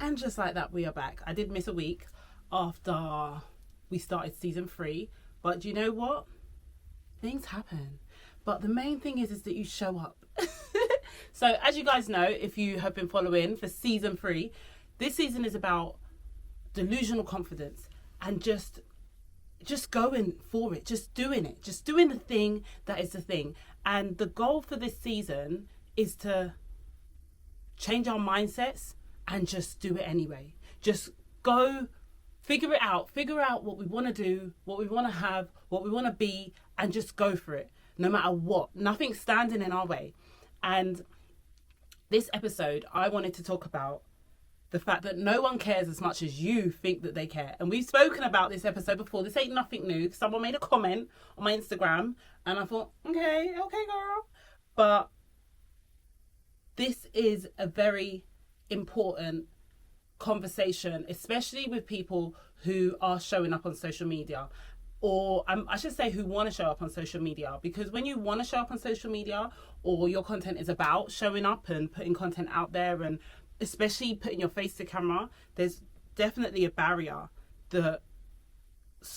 And just like that, we are back. I did miss a week after we started season 3, but do you know what? Things happen. But the main thing is that you show up. So as you guys know, if you have been following for season 3, this season is about delusional confidence and just going for it, just doing it, just doing the thing that is the thing. And the goal for this season is to change our mindsets and just do it anyway. Just go figure out what we want to do, what we want to have, what we want to be, and just go for it, no matter what. Nothing's standing in our way. And this episode, I wanted to talk about the fact that no one cares as much as you think that they care. And we've spoken about this episode before. This ain't nothing new. Someone made a comment on my Instagram and I thought, okay, girl. But this is a very important conversation, especially with people who are showing up on social media, or I should say who want to show up on social media, because when you want to show up on social media, or your content is about showing up and putting content out there, and especially putting your face to camera, there's definitely a barrier that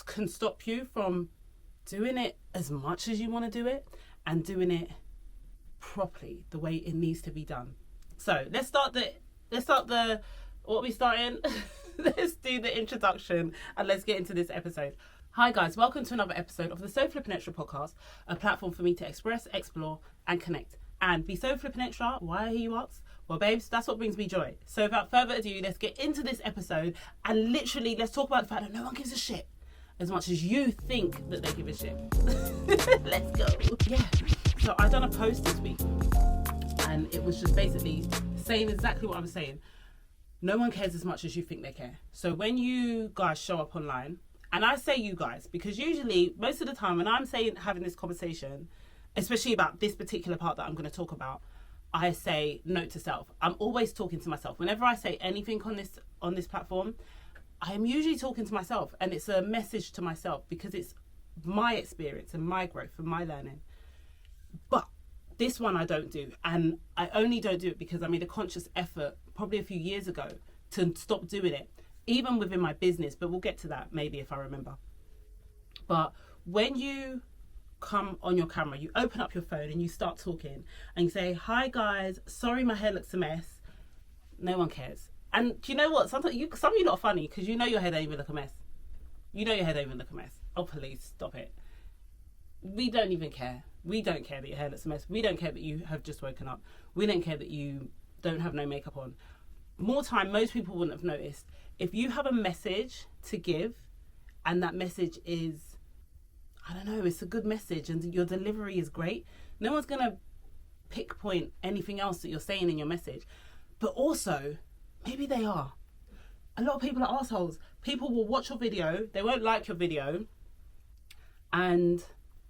can stop you from doing it as much as you want to do it and doing it properly the way it needs to be done. So let's start what are we starting? Let's do the introduction and let's get into this episode. Hi guys, welcome to another episode of the So Flippin' Extra podcast, a platform for me to express, explore and connect. And be so flippin' extra, why, you ask? Well babes, that's what brings me joy. So without further ado, let's get into this episode and literally let's talk about the fact that no one gives a shit as much as you think that they give a shit. Let's go. Yeah, so I done a post this week and it was just basically saying exactly what I'm saying. No one cares as much as you think they care. So when you guys show up online, and I say you guys, because usually, most of the time when I'm having this conversation, especially about this particular part that I'm going to talk about, I say note to self. I'm always talking to myself. Whenever I say anything on this platform, I am usually talking to myself, and it's a message to myself because it's my experience and my growth and my learning. But this one I don't do, and I only don't do it because I made a conscious effort probably a few years ago to stop doing it, even within my business, but we'll get to that maybe if I remember. But when you come on your camera, you open up your phone and you start talking and you say, hi guys, sorry my hair looks a mess. No one cares. And do you know what? Sometimes some of you lot are funny because you know your hair don't even look a mess. You know your hair don't even look a mess. Oh please, stop it. We don't even care. We don't care that your hair looks a mess. We don't care that you have just woken up. We don't care that you don't have no makeup on. More time, most people wouldn't have noticed. If you have a message to give and that message is, I don't know, it's a good message and your delivery is great, no one's going to pinpoint anything else that you're saying in your message. But also, maybe they are. A lot of people are assholes. People will watch your video, they won't like your video, and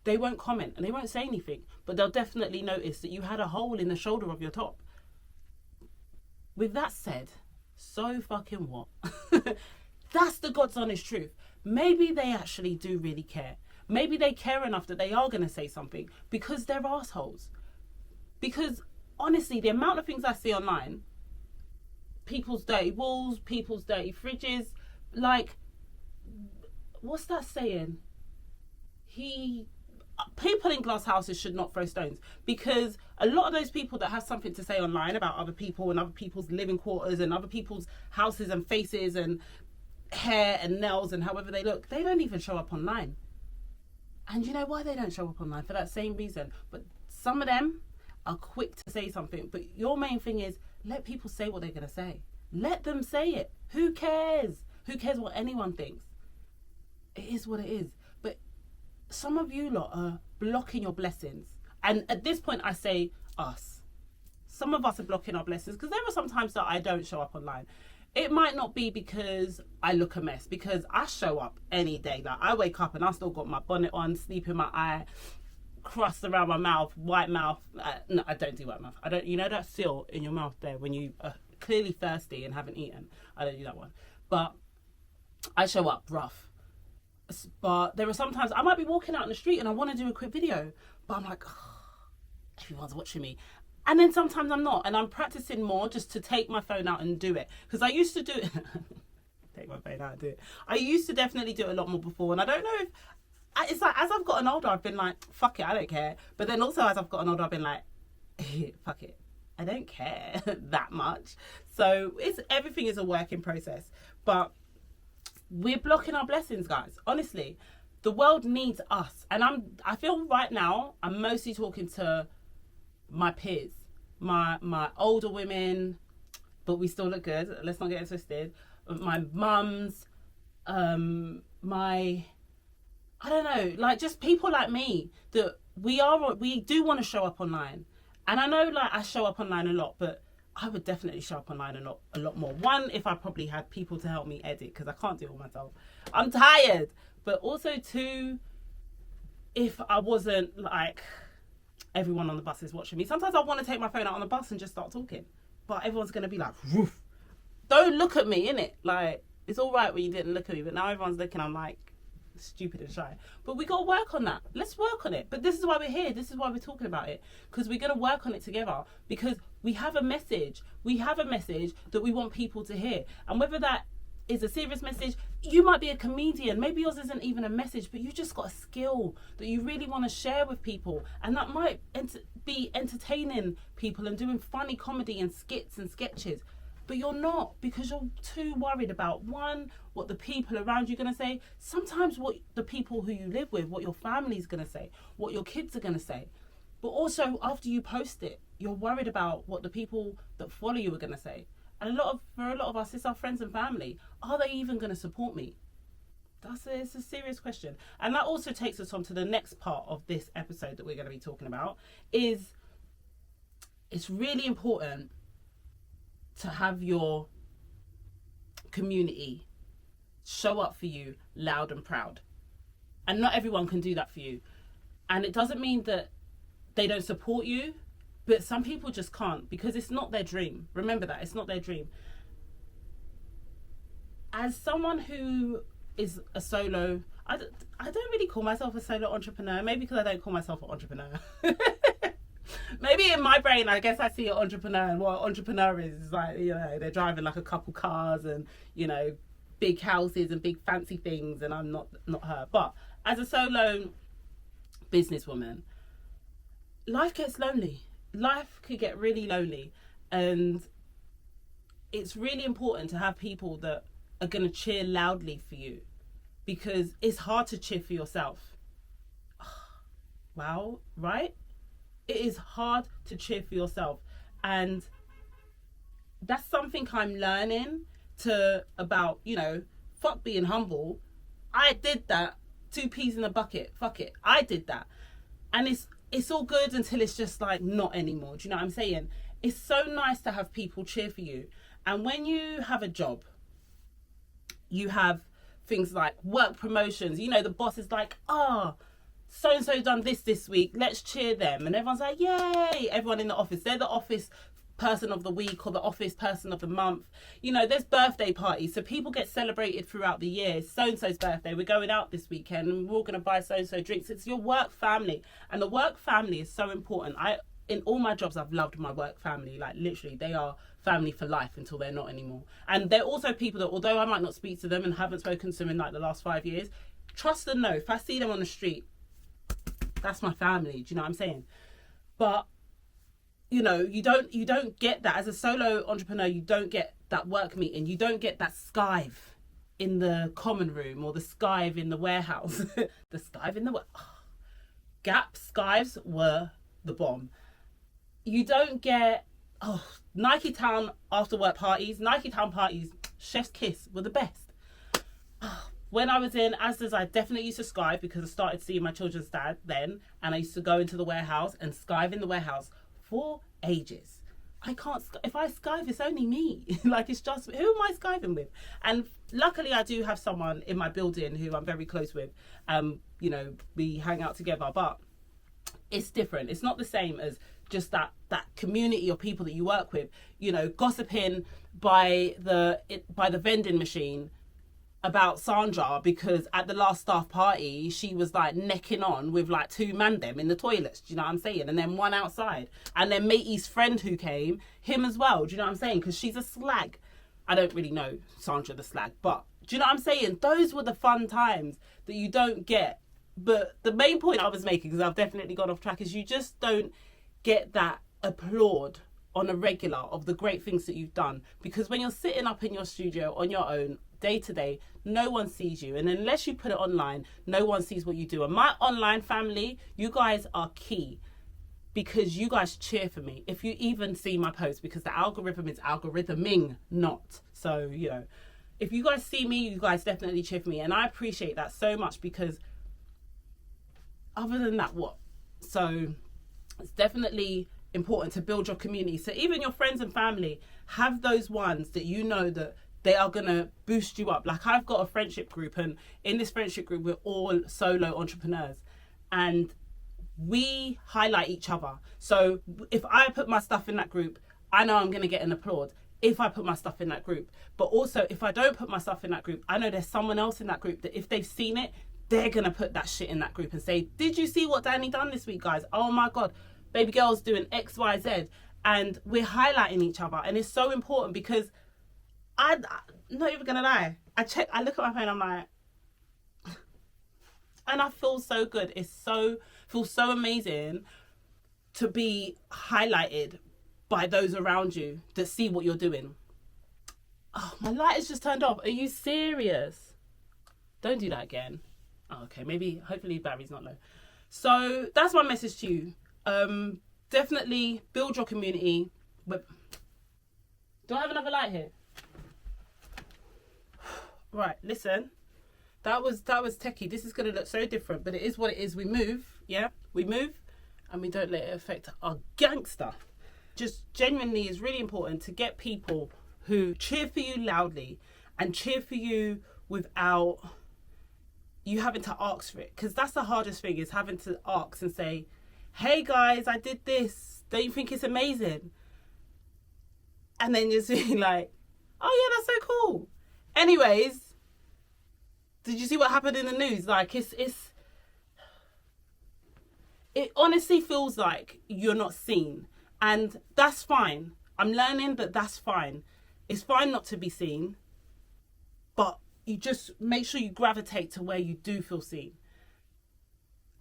they won't comment and they won't say anything, but they'll definitely notice that you had a hole in the shoulder of your top. With that said, so fucking what? That's the God's honest truth. Maybe they actually do really care. Maybe they care enough that they are going to say something because they're assholes. Because honestly, the amount of things I see online, people's dirty walls, people's dirty fridges, like, what's that saying? People in glass houses should not throw stones, because a lot of those people that have something to say online about other people and other people's living quarters and other people's houses and faces and hair and nails and however they look, they don't even show up online. And you know why they don't show up online? For that same reason. But some of them are quick to say something. But your main thing is, let people say what they're going to say. Let them say it. Who cares? Who cares what anyone thinks? It is what it is. But some of you lot are blocking your blessings. And at this point, I say us. Some of us are blocking our blessings because there are some times that I don't show up online. It might not be because I look a mess, because I show up any day. Like, I wake up and I still got my bonnet on, sleep in my eye, crust around my mouth, white mouth. No, I don't do white mouth. I don't. You know that seal in your mouth there when you are clearly thirsty and haven't eaten? I don't do that one. But I show up rough. But there are sometimes I might be walking out in the street and I want to do a quick video, but I'm like, oh, everyone's watching me. And then sometimes I'm not. And I'm practicing more just to take my phone out and do it. Because I used to do it. Take my phone out and do it. I used to definitely do it a lot more before. And I don't know if... It's like, as I've gotten older, I've been like, fuck it, I don't care. But then also as I've gotten older, I've been like, fuck it, I don't care that much. So everything is a work in process. But we're blocking our blessings, guys. Honestly, the world needs us. And I feel right now, I'm mostly talking to my peers, my older women, but we still look good. Let's not get it twisted. My mums, I don't know, like just people like me that we do want to show up online. And I know like I show up online a lot, but I would definitely show up online a lot more. One, if I probably had people to help me edit, because I can't do it all myself. I'm tired. But also two, if I wasn't like everyone on the bus is watching me. Sometimes I want to take my phone out on the bus and just start talking. But everyone's going to be like, woof. Don't look at me, innit? Like, it's all right when you didn't look at me, but now everyone's looking, I'm like, stupid and shy. But we got to work on that. Let's work on it. But this is why we're here. This is why we're talking about it, because we're going to work on it together, because we have a message that we want people to hear. And whether that is a serious message, you might be a comedian, maybe yours isn't even a message, but you just got a skill that you really want to share with people, and that might be entertaining people and doing funny comedy and skits and sketches. But you're not, because you're too worried about, one, what the people around you are going to say, sometimes what the people who you live with, what your family's going to say, what your kids are going to say. But also, after you post it, you're worried about what the people that follow you are going to say. And for a lot of us, it's our friends and family. Are they even going to support me? It's a serious question. And that also takes us on to the next part of this episode that we're going to be talking about, is it's really important to have your community show up for you loud and proud. And not everyone can do that for you. And it doesn't mean that they don't support you, but some people just can't, because it's not their dream. Remember that, it's not their dream. As someone who is a solo, I don't really call myself a solo entrepreneur, maybe because I don't call myself an entrepreneur. Maybe in my brain, I guess I see an entrepreneur, and what an entrepreneur is like, you know, they're driving like a couple cars and, you know, big houses and big fancy things, and I'm not her. But as a solo businesswoman, life gets lonely. Life could get really lonely, and it's really important to have people that are going to cheer loudly for you, because it's hard to cheer for yourself. Wow, right? It is hard to cheer for yourself, and that's something I'm learning about, you know, fuck being humble. I did that, 2 peas in a bucket, fuck it, I did that. And it's all good until it's just like not anymore. Do you know what I'm saying? It's so nice to have people cheer for you. And when you have a job, you have things like work promotions. You know, the boss is like, so-and-so done this week, let's cheer them. And everyone's like, yay. Everyone in the office, they're the office person of the week or the office person of the month. You know, there's birthday parties, so people get celebrated throughout the year. So-and-so's birthday, we're going out this weekend and we're all going to buy so-and-so drinks. It's your work family, and the work family is so important. In all my jobs, I've loved my work family. Like, literally, they are family for life until they're not anymore. And they're also people that, although I might not speak to them and haven't spoken to them in like the last 5 years, trust and know, if I see them on the street, that's my family. Do you know what I'm saying? But, you know, you don't get that as a solo entrepreneur. You don't get that work meeting. You don't get that skive in the common room or the skive in the warehouse. The skive in the Gap skives were the bomb. You don't get Nike Town after work parties. Nike Town parties, chef's kiss, were the best. When I was in Asda's, I definitely used to skive, because I started seeing my children's dad then, and I used to go into the warehouse and skive in the warehouse for ages. I can't, if I skive, it's only me. Like, it's just, who am I skiving with? And luckily I do have someone in my building who I'm very close with. You know, we hang out together, but it's different. It's not the same as just that community of people that you work with, you know, gossiping by the vending machine. about Sandra because at the last staff party she was like necking on with like two man them in the toilets, do you know what I'm saying, and then one outside, and then matey's friend who came, him as well, do you know what I'm saying, because she's a slag. I don't really know Sandra the slag, but do you know what I'm saying, those were the fun times that you don't get. But the main point I was making, because I've definitely gone off track, is you just don't get that applaud on a regular of the great things that you've done, because when you're sitting up in your studio on your own day to day, no one sees you, and unless you put it online, no one sees what you do. And my online family, you guys are key, because you guys cheer for me if you even see my posts, because the algorithm is algorithming, not. So, you know, if you guys see me, you guys definitely cheer for me, and I appreciate that so much, because other than that, what? So it's definitely important to build your community. So even your friends and family, have those ones that you know that they are going to boost you up. Like, I've got a friendship group, and in this friendship group, we're all solo entrepreneurs, and we highlight each other. So if I put my stuff in that group, I know I'm going to get an applaud if I put my stuff in that group. But also, if I don't put my stuff in that group, I know there's someone else in that group that if they've seen it, they're going to put that shit in that group and say, did you see what Danny done this week, guys? Oh my God, baby girl's doing X, Y, Z. And we're highlighting each other. And it's so important, because I'm not even going to lie. I look at my phone, I'm like, and I feel so good. Feels so amazing to be highlighted by those around you that see what you're doing. Oh, my light has just turned off. Are you serious? Don't do that again. Oh, okay, maybe, hopefully battery's not low. So that's my message to you. Definitely build your community. But do I have another light here? Right, listen. That was techie. This is gonna look so different, but it is what it is. We move, yeah? We move, and we don't let it affect our gangster. Just genuinely is really important to get people who cheer for you loudly and cheer for you without you having to ask for it. Because that's the hardest thing, is having to ask and say, hey guys, I did this. Don't you think it's amazing? And then you're saying like, oh yeah, that's so cool. Anyways, did you see what happened in the news? Like, it honestly feels like you're not seen. And that's fine. I'm learning that that's fine. It's fine not to be seen. But you just make sure you gravitate to where you do feel seen.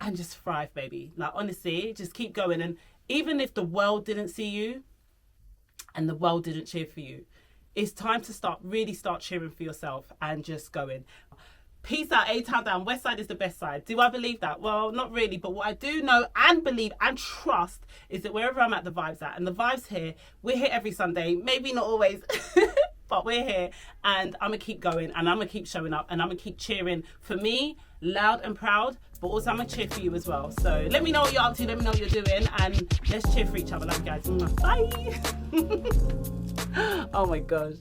And just thrive, baby. Like, honestly, just keep going. And even if the world didn't see you and the world didn't cheer for you, it's time to really start cheering for yourself and just going. Peace out, A-Town down. West side is the best side. Do I believe that? Well, not really. But what I do know and believe and trust is that wherever I'm at, the vibe's at. And the vibe's here. We're here every Sunday. Maybe not always, but we're here. And I'm going to keep going. And I'm going to keep showing up. And I'm going to keep cheering for me, loud and proud. But also I'm going to cheer for you as well. So let me know what you're up to. Let me know what you're doing. And let's cheer for each other. Love you guys. Bye. Oh my gosh.